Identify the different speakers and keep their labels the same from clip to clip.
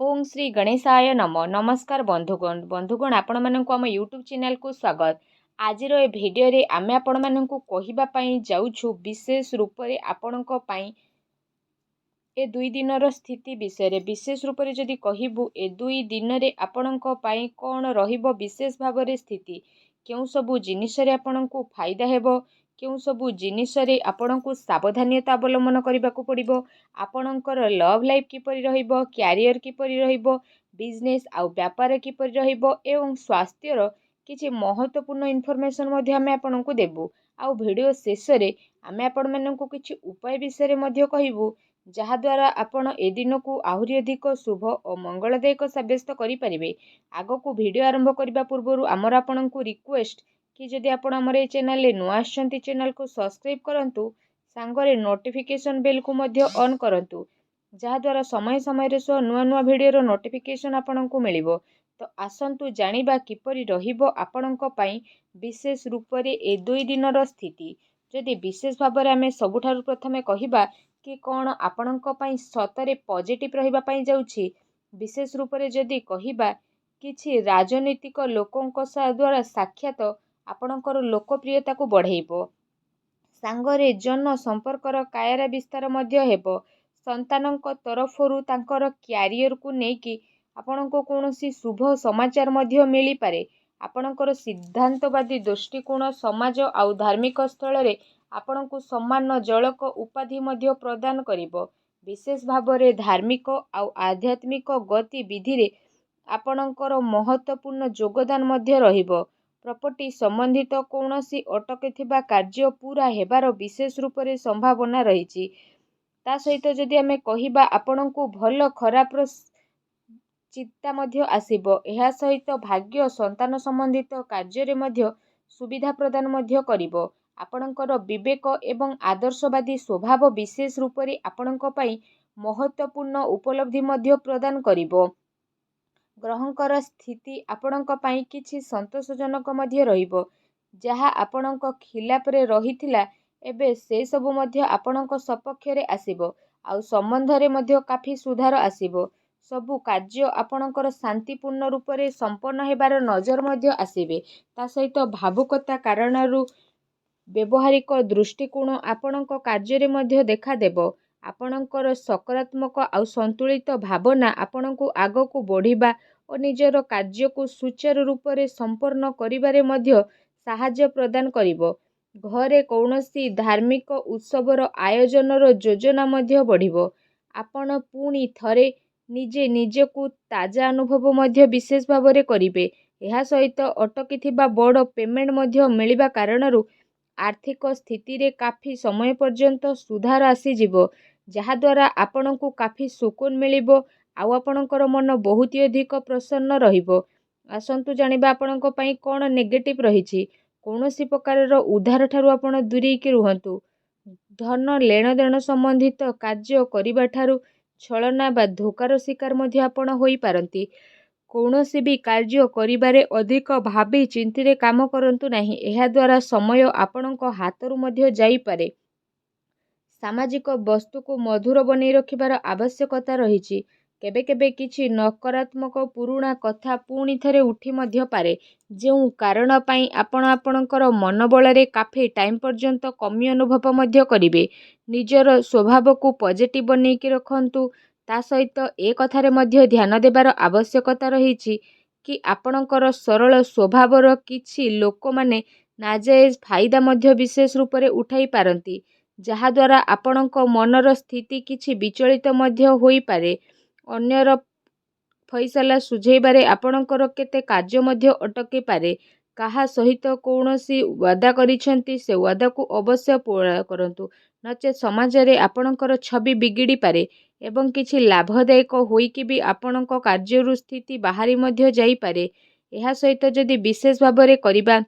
Speaker 1: ओम श्री गणेशाय नम नमस्कार बंधुगण आपण मानक आम यूट्यूब चैनल को स्वागत। आज ए भिडियो रे आमे आपण मानक कहिबा पई जाउछु विशेष रूप रे आपणक पई ए दुई दिनर स्थिति विषय विशेष रूप से जदि कहबू ए दुई दिन रे आपणक पई कौन रहिबो विशेष भाव रे स्थिति केउ सबु जिनिस रे आपणक फायदा हेबो केउ सबु जिनिस रे आपणक सावधानता अवलंबन करबाकू पड़िबो आपणकर लव लाइफ किपरि रहिबो क्यारियर किपरि रहिबो बिजनेस आउ व्यापार किपरि रहिबो एवं स्वास्थ्यर किछि महत्वपूर्ण इनफॉरमेशन मध्ये आमे आपणक देबू आउ वीडियो शेष रे आमे आपण मानक किछि उपाय विषय रे मध्ये कहबू जहाद्वारा आपण ए दिन को आहरी अधिक शुभ और मंगलदायक सब्यस्त करें। आग को वीडियो आरंभ करने पूर्व आमर आपण को रिक्वेस्ट कि जदि आपण आमर ए चैनल नुआ आछंती चैनल को सब्सक्राइब करंतु सांगरे नोटिफिकेशन बेल को मध्य ऑन करंतु जहाद्वारा समय समय सह नुआ नुआ वीडियो नोटिफिकेशन आपण को मिलिबो। तो आसंतु जानिबा किपरि रहिबो आपणक पई विशेष रूप रे ए दुई दिनर स्थिति। जदि विशेष भाव में आमे सबुठारु प्रथमे कहिबा कि कौन आपणक पई सतरे पॉजिटिव रहिबा पई जाउछि विशेष रूप से जदि कहिबा किछि राजनीतिक लोकंक द्वारा साक्षात आपणकर लोकप्रियता को बढ़ेइबो सांगरे जन संपर्कर कायरा विस्तार मध्य हेबो संतानक तरफरु तांकर क्यारियर को नेकी आपणको कोनोसी शुभ समाचार मध्य मिली पारे आपणकर सिद्धांतवादी दृष्टिकोण समाज आउ धार्मिक स्थल रे आपणको सम्मान जलक उपाधि मध्य प्रदान करिबो विशेष भाव में धार्मिक आउ आध्यात्मिक गतिविधि रे आपणकर महत्वपूर्ण योगदान मध्य रहिबो प्रॉपर्टी संबंधित कौनसी अटकीथिबा कार्य पूरा हेबार विशेष रूप से संभावना रहिछि। ता सहित जदि आमे कहिबा आपणको भल खराब चिंता मध्य आसीबो एहा सहित भाग्य संतान संबंधित कार्य रे मध्य सुविधा प्रदान मध्य करिबो आपणकर विवेक एवं आदर्शवादी स्वभाव विशेष रूप से आपणक पई महत्वपूर्ण उपलब्धि मध्य प्रदान करिबो ग्रहंकर स्थिति आपणक पई किछि संतोषजनक मध्य रहिबो जहा आपणक खिलाफ रे रहिथिला एबे से सब मध्य आपणक सपक्ष रे आसीबो आउ संबंध रे मध्य काफी सुधार आसीबो सबु कार्य आपणकर शांतिपूर्ण रूप से संपन्न हेबार नजर मध्य आसीबे ता सहित भावुकता कारणरू व्यवहारिक दृष्टिकोण आपणक कार्य मध्य देखा देबो आपणकर सकारात्मक आउ संतुलित भावना आपणको आग को बढ़िबा और निजर कार्य को सुचारू रूप से संपन्न करिबारे मध्य सहायता प्रदान करिबो घरे कौनसी धार्मिक उत्सवर आयोजनर योजना मध्य बढ़िबो आपण पुणी थरे निजे निजे को ताजा अनुभव मध्य विशेष भाव में करिबे एहा सहित अटकीथिबा बड़ पेमेंट मध्य मिलिबा कारणरू आर्थिक स्थिति रे काफी समय पर्यंत सुधार आसी जिवो जहाद्वारा आपण को काफी सुकून मिलिबो आउ आपणकर मन बहुत अधिक प्रसन्न रहिबो। आसंतु जानिबा आपणक पई कोन नेगेटिव रहिछि कौनसी प्रकार उधार ठारू आपण दूरी के रुहंतु धन लेन देन संबंधित कार्य करिबा ठारू छलना बा धोकार शिकार मध्य आपण होई पारंती कौनसी भी कार्य करिबारे अधिक भाबी चिंती काम करंतु नहीं एहा द्वारा समय आपणक हाथरू मध्य जाई पारे सामाजिक वस्तु को मधुर बनै रखिबार आवश्यकता रहिछि केबे केबे किछि नकारात्मक पुराणा कथा पुणी थरे उठी मध्य पारे जो कारण पाई आपण आपणकर मनोबल रे काफी टाइम पर्यंत कमी अनुभव मध्य करिवे निजर स्वभाव को पॉजिटिव बनै कि रखंतु ता सहित ए कथारे मध्य ध्यान देबार आवश्यकता रहिछि कि आपणकर सरल स्वभावर किछि लोक माने नाजायज फायदा मध्य विशेष रूप से उठाई पारंती जहाद्वारा आपणक मनर स्थिति किछि विचलित मध्य होई पारे अन्यर फैसला सुझेबारे आपणकर केते कार्य मध्य अटके पारे काहा सहित कौनसी वादा करिसेंती से वादा को अवश्य पूरा करंतु नचे समाज रे आपणकर छवि बिगिड़ी पारे एवं किछि लाभदायक होइकि भी आपणक कार्यरु स्थिति बाहरी मध्य जाई पारे एहा सहित जदि विशेष भाव में करिबा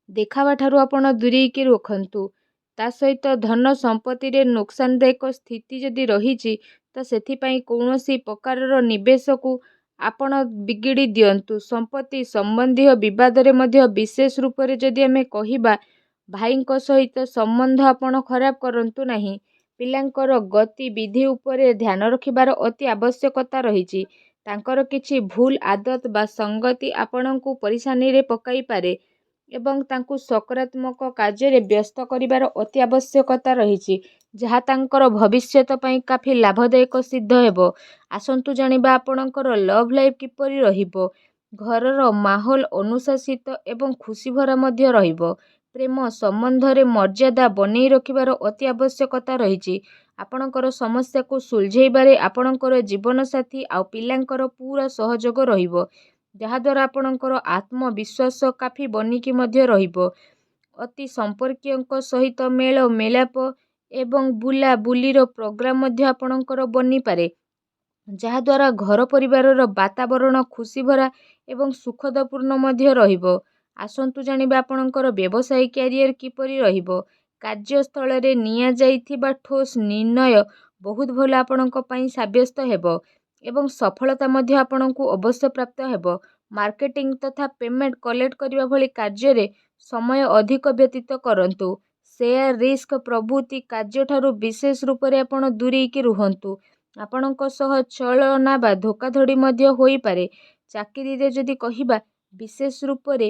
Speaker 1: देखावा ठारू आपण दूरी के रखंतु ता सहित धन संपत्ति रे नुकसानदायक स्थिति जदि रहिछि तो सेथिपाई कौनसी प्रकारर निवेश को आपण बिगिड़ी दियंतु संपत्ति संबंधी विवाद रे मध्य विशेष रूप से जदि आमे कहिबा भाईंक सहित संबंध आपण खराब करंतु नहीं ପିଲାଙ୍କର ଗତିବିଧି ଉପରେ ଧ୍ୟାନ ରଖିବାର ଅତି ଆବଶ୍ୟକତା ରହିଛି। ତାଙ୍କର କିଛି ଭୁଲ ଆଦତ ବା ସଙ୍ଗତି ଆପଣଙ୍କୁ ପରିଶାନୀରେ ପକାଇପାରେ ଏବଂ ତାଙ୍କୁ ସକାରାତ୍ମକ କାର୍ଯ୍ୟରେ ବ୍ୟସ୍ତ କରିବାର ଅତି ଆବଶ୍ୟକତା ରହିଛି, ଯାହା ତାଙ୍କର ଭବିଷ୍ୟତ ପାଇଁ କାଫି ଲାଭଦାୟକ ସିଦ୍ଧ ହେବ। ଆସନ୍ତୁ ଜାଣିବା ଆପଣଙ୍କର ଲଭ୍ ଲାଇଫ୍ କିପରି ରହିବ। ଘରର ମାହୋଲ ଅନୁଶାସିତ ଏବଂ ଖୁସିଭରା ମଧ୍ୟ ରହିବ। ପ୍ରେମ ସମ୍ବନ୍ଧରେ ମର୍ଯ୍ୟାଦା ବନେଇ ରଖିବାର ଅତି ଆବଶ୍ୟକତା ରହିଛି। ଆପଣଙ୍କର ସମସ୍ୟାକୁ ସୁଲଝେଇବାରେ ଆପଣଙ୍କର ଜୀବନସାଥୀ ଆଉ ପିଲାଙ୍କର ପୂରା ସହଯୋଗ ରହିବ, ଯାହାଦ୍ୱାରା ଆପଣଙ୍କର ଆତ୍ମବିଶ୍ୱାସ କାଫି ବନିକି ମଧ୍ୟ ରହିବ। ଅତି ସମ୍ପର୍କୀୟଙ୍କ ସହିତ ମେଳ ମେଳାପ ଏବଂ ବୁଲାବୁଲିର ପ୍ରୋଗ୍ରାମ ମଧ୍ୟ ଆପଣଙ୍କର ବନିପାରେ, ଯାହାଦ୍ୱାରା ଘର ପରିବାରର ବାତାବରଣ ଖୁସିଭରା ଏବଂ ସୁଖଦପୂର୍ଣ୍ଣ ମଧ୍ୟ ରହିବ। ଆସନ୍ତୁ ଜାଣିବା ଆପଣଙ୍କର ବ୍ୟବସାୟିକ କ୍ୟାରିୟର କିପରି ରହିବ। କାର୍ଯ୍ୟସ୍ଥଳରେ ନିଆଯାଇଥିବା ଠୋସ୍ ନିର୍ଣ୍ଣୟ ବହୁତ ଭଲ ଆପଣଙ୍କ ପାଇଁ ସାବ୍ୟସ୍ତ ହେବ ଏବଂ ସଫଳତା ମଧ୍ୟ ଆପଣଙ୍କୁ ଅବଶ୍ୟ ପ୍ରାପ୍ତ ହେବ। ମାର୍କେଟିଂ ତଥା ପେମେଣ୍ଟ କଲେକ୍ଟ କରିବା ଭଳି କାର୍ଯ୍ୟରେ ସମୟ ଅଧିକ ବ୍ୟତୀତ କରନ୍ତୁ। ସେୟାର ରିସ୍କ ପ୍ରଭୃତି କାର୍ଯ୍ୟଠାରୁ ବିଶେଷ ରୂପରେ ଆପଣ ଦୂରେଇକି ରୁହନ୍ତୁ। ଆପଣଙ୍କ ସହ ଛଳନା ବା ଧୋକାଧଡ଼ି ମଧ୍ୟ ହୋଇପାରେ। ଚାକିରିରେ ଯଦି କହିବା, ବିଶେଷ ରୂପରେ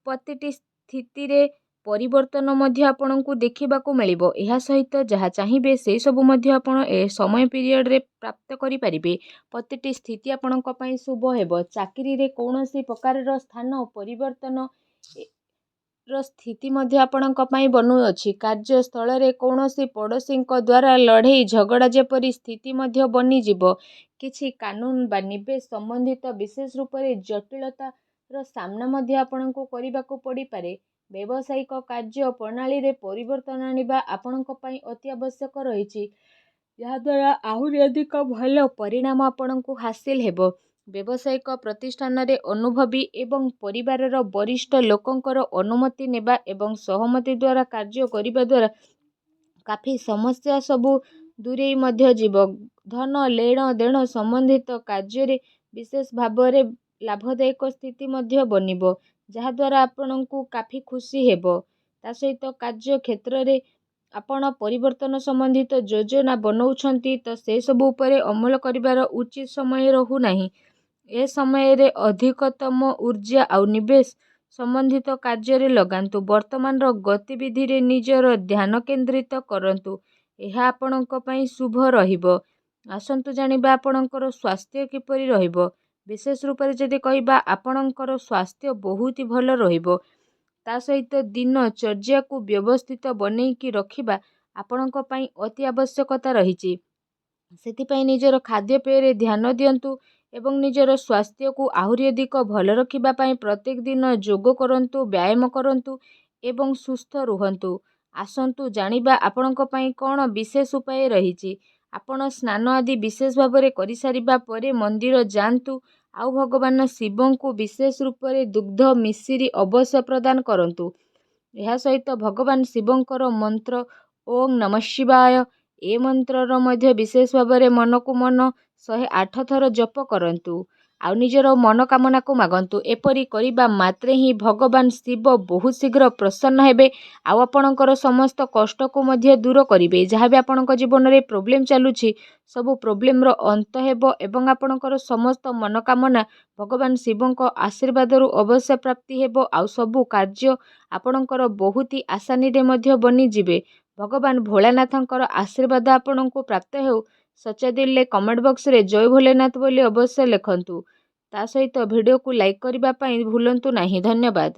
Speaker 1: ପ୍ରତିଟି ସ୍ଥିତିରେ ପରିବର୍ତ୍ତନ ମଧ୍ୟ ଆପଣଙ୍କୁ ଦେଖିବାକୁ ମିଳିବ। ଏହା ସହିତ ଯାହା ଚାହିଁବେ ସେସବୁ ମଧ୍ୟ ଆପଣ ଏ ସମୟ ପିରିୟଡ଼ରେ ପ୍ରାପ୍ତ କରିପାରିବେ। ପ୍ରତିଟି ସ୍ଥିତି ଆପଣଙ୍କ ପାଇଁ ଶୁଭ ହେବ। ଚାକିରିରେ କୌଣସି ପ୍ରକାରର ସ୍ଥାନ ପରିବର୍ତ୍ତନ ର ସ୍ଥିତି ମଧ୍ୟ ଆପଣଙ୍କ ପାଇଁ ବନୁଅଛି। କାର୍ଯ୍ୟସ୍ଥଳରେ କୌଣସି ପଡ଼ୋଶୀଙ୍କ ଦ୍ୱାରା ଲଢ଼େଇ ଝଗଡ଼ା ଯେପରି ସ୍ଥିତି ମଧ୍ୟ ବନିଯିବ। କିଛି କାନୁନ ବା ନିବେଶ ସମ୍ବନ୍ଧିତ ବିଶେଷ ରୂପରେ ଜଟିଳତାର ସାମ୍ନା ମଧ୍ୟ ଆପଣଙ୍କୁ କରିବାକୁ ପଡ଼ିପାରେ। ବ୍ୟବସାୟିକ କାର୍ଯ୍ୟ ପ୍ରଣାଳୀରେ ପରିବର୍ତ୍ତନ ଆଣିବା ଆପଣଙ୍କ ପାଇଁ ଅତି ଆବଶ୍ୟକ ରହିଛି, ଯାହାଦ୍ୱାରା ଆହୁରି ଅଧିକ ଭଲ ପରିଣାମ ଆପଣଙ୍କୁ ହାସିଲ ହେବ। ବ୍ୟବସାୟିକ ପ୍ରତିଷ୍ଠାନରେ ଅନୁଭବୀ ଏବଂ ପରିବାରର ବରିଷ୍ଠ ଲୋକଙ୍କର ଅନୁମତି ନେବା ଏବଂ ସହମତି ଦ୍ୱାରା କାର୍ଯ୍ୟ କରିବା ଦ୍ୱାରା କାଫି ସମସ୍ୟା ସବୁ ଦୂରେଇ ମଧ୍ୟ ଯିବ। ଧନ ଲେଣ ଦେଣ ସମ୍ବନ୍ଧିତ କାର୍ଯ୍ୟରେ ବିଶେଷ ଭାବରେ ଲାଭଦାୟକ ସ୍ଥିତି ମଧ୍ୟ ବନିବ, ଯାହାଦ୍ୱାରା ଆପଣଙ୍କୁ କାଫି ଖୁସି ହେବ। ତା ସହିତ କାର୍ଯ୍ୟ କ୍ଷେତ୍ରରେ ଆପଣ ପରିବର୍ତ୍ତନ ସମ୍ବନ୍ଧିତ ଯୋଜନା ବନଉଛନ୍ତି ତ ସେସବୁ ଉପରେ ଅମଲ କରିବାର ଉଚିତ ସମୟ ରହୁନାହିଁ। ଏ ସମୟରେ ଅଧିକତମ ଊର୍ଜା ଆଉ ନିବେଶ ସମ୍ବନ୍ଧିତ କାର୍ଯ୍ୟରେ ଲଗାନ୍ତୁ। ବର୍ତ୍ତମାନର ଗତିବିଧିରେ ନିଜର ଧ୍ୟାନ କେନ୍ଦ୍ରିତ କରନ୍ତୁ, ଏହା ଆପଣଙ୍କ ପାଇଁ ଶୁଭ ରହିବ। ଆସନ୍ତୁ ଜାଣିବା ଆପଣଙ୍କର ସ୍ୱାସ୍ଥ୍ୟ କିପରି ରହିବ। ବିଶେଷ ରୂପରେ ଯଦି କହିବା, ଆପଣଙ୍କର ସ୍ୱାସ୍ଥ୍ୟ ବହୁତ ଭଲ ରହିବ। ତା ସହିତ ଦିନଚର୍ଯ୍ୟାକୁ ବ୍ୟବସ୍ଥିତ ବନେଇକି ରଖିବା ଆପଣଙ୍କ ପାଇଁ ଅତି ଆବଶ୍ୟକତା ରହିଛି। ସେଥିପାଇଁ ନିଜର ଖାଦ୍ୟପେୟରେ ଧ୍ୟାନ ଦିଅନ୍ତୁ ଏବଂ ନିଜର ସ୍ୱାସ୍ଥ୍ୟକୁ ଆହୁରି ଅଧିକ ଭଲ ରଖିବା ପାଇଁ ପ୍ରତ୍ୟେକ ଦିନ ଯୋଗ କରନ୍ତୁ, ବ୍ୟାୟାମ କରନ୍ତୁ ଏବଂ ସୁସ୍ଥ ରୁହନ୍ତୁ। ଆସନ୍ତୁ ଜାଣିବା ଆପଣଙ୍କ ପାଇଁ କ'ଣ ବିଶେଷ ଉପାୟ ରହିଛି। ଆପଣ ସ୍ନାନ ଆଦି ବିଶେଷ ଭାବରେ କରିସାରିବା ପରେ ମନ୍ଦିର ଯାଆନ୍ତୁ ଆଉ ଭଗବାନ ଶିବଙ୍କୁ ବିଶେଷ ରୂପରେ ଦୁଗ୍ଧ ମିଶ୍ରି ଅବଶ୍ୟ ପ୍ରଦାନ କରନ୍ତୁ। ଏହା ସହିତ ଭଗବାନ ଶିବଙ୍କର ମନ୍ତ୍ର ଓଁ ନମଃ ଶିବାୟ, ଏ ମନ୍ତ୍ରର ମଧ୍ୟ ବିଶେଷ ଭାବରେ ମନକୁ ମନ 108 ଥର ଜପ କରନ୍ତୁ ଆଉ ନିଜର ମନୋକାମନାକୁ ମାଗନ୍ତୁ। ଏପରି କରିବା ମାତ୍ରେ ହିଁ ଭଗବାନ ଶିବ ବହୁତ ଶୀଘ୍ର ପ୍ରସନ୍ନ ହେବେ ଆଉ ଆପଣଙ୍କର ସମସ୍ତ କଷ୍ଟକୁ ମଧ୍ୟ ଦୂର କରିବେ। ଯାହା ବି ଆପଣଙ୍କ ଜୀବନରେ ପ୍ରୋବ୍ଲେମ୍ ଚାଲୁଛି, ସବୁ ପ୍ରୋବ୍ଲେମର ଅନ୍ତ ହେବ ଏବଂ ଆପଣଙ୍କର ସମସ୍ତ ମନୋକାମନା ଭଗବାନ ଶିବଙ୍କ ଆଶୀର୍ବାଦରୁ ଅବଶ୍ୟ ପ୍ରାପ୍ତି ହେବ ଆଉ ସବୁ କାର୍ଯ୍ୟ ଆପଣଙ୍କର ବହୁତ ଆସାନୀରେ ମଧ୍ୟ ବନିଯିବେ। ଭଗବାନ ଭୋଳାନାଥଙ୍କର ଆଶୀର୍ବାଦ ଆପଣଙ୍କୁ ପ୍ରାପ୍ତ ହେଉ। ସଚ୍ଚା ଦିଲରେ କମେଣ୍ଟ ବକ୍ସରେ ଜୟ ଭୋଲେନାଥ ବୋଲି ଅବଶ୍ୟ ଲେଖନ୍ତୁ। ତା ସହିତ ଭିଡ଼ିଓକୁ ଲାଇକ୍ କରିବା ପାଇଁ ଭୁଲନ୍ତୁ ନାହିଁ। ଧନ୍ୟବାଦ।